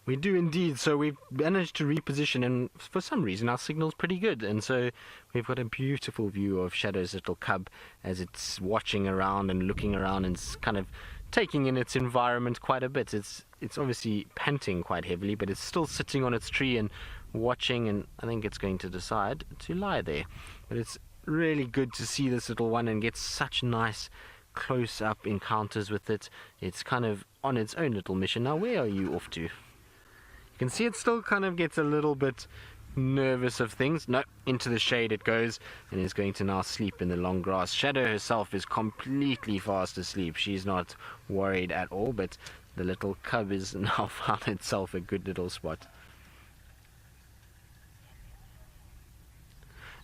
We do indeed. So we've managed to reposition, and for some reason our signal's pretty good. And so we've got a beautiful view of Shadow's little cub as it's watching around and looking around and kind of taking in its environment quite a bit. It's obviously panting quite heavily, but it's still sitting on its tree and watching, and I think it's going to decide to lie there. But it's really good to see this little one and get such nice close-up encounters with it. It's kind of on its own little mission. Now, where are you off to? You can see it still kind of gets a little bit nervous of things. No, into the shade it goes and is going to now sleep in the long grass. Shadow herself is completely fast asleep. She's not worried at all, but the little cub is now found itself a good little spot.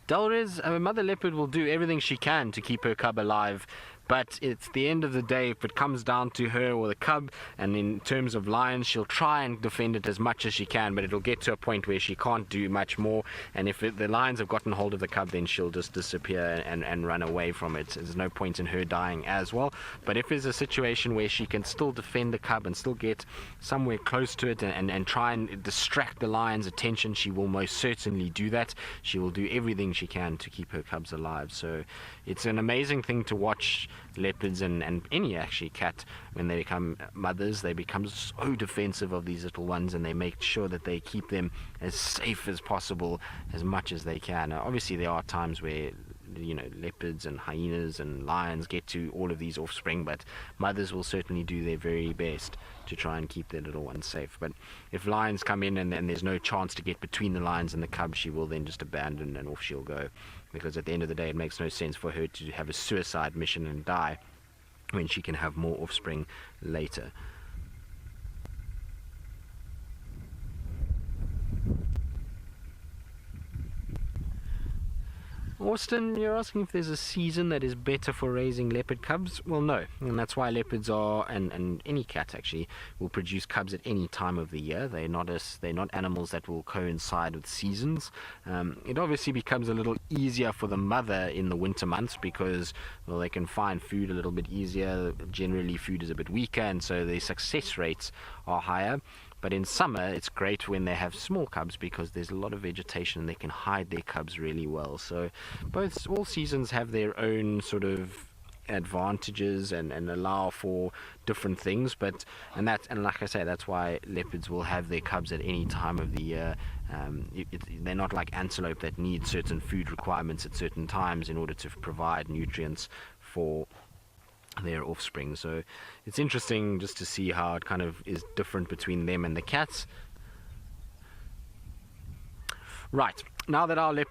Delriz, Mother Leopard will do everything she can to keep her cub alive, but it's the end of the day. If it comes down to her or the cub, and in terms of lions, she'll try and defend it as much as she can, but it'll get to a point where she can't do much more, and if the lions have gotten hold of the cub, then she'll just disappear and run away from it. There's no point in her dying as well. But if there's a situation where she can still defend the cub and still get somewhere close to it and try and distract the lion's attention, she will most certainly do that. She will do everything she can to keep her cubs alive. So it's an amazing thing to watch leopards and any actually cat. When they become mothers, they become so defensive of these little ones, and they make sure that they keep them as safe as possible as much as they can. Now, obviously there are times where leopards and hyenas and lions get to all of these offspring, but mothers will certainly do their very best to try and keep their little ones safe. But if lions come in and there's no chance to get between the lions and the cub, she will then just abandon and off she'll go, because at the end of the day it makes no sense for her to have a suicide mission and die when she can have more offspring later. Austin, you're asking if there's a season that is better for raising leopard cubs? Well, no, and that's why leopards are, and any cat actually, will produce cubs at any time of the year. They're not animals that will coincide with seasons. It obviously becomes a little easier for the mother in the winter months because, well, they can find food a little bit easier. Generally, food is a bit weaker, and so the success rates are higher. But in summer, it's great when they have small cubs because there's a lot of vegetation and they can hide their cubs really well. So all seasons have their own sort of advantages and allow for different things. And like I say, that's why leopards will have their cubs at any time of the year. They're not like antelope that need certain food requirements at certain times in order to provide nutrients for their offspring. So it's interesting just to see how it kind of is different between them and the cats. Right, now that our leopard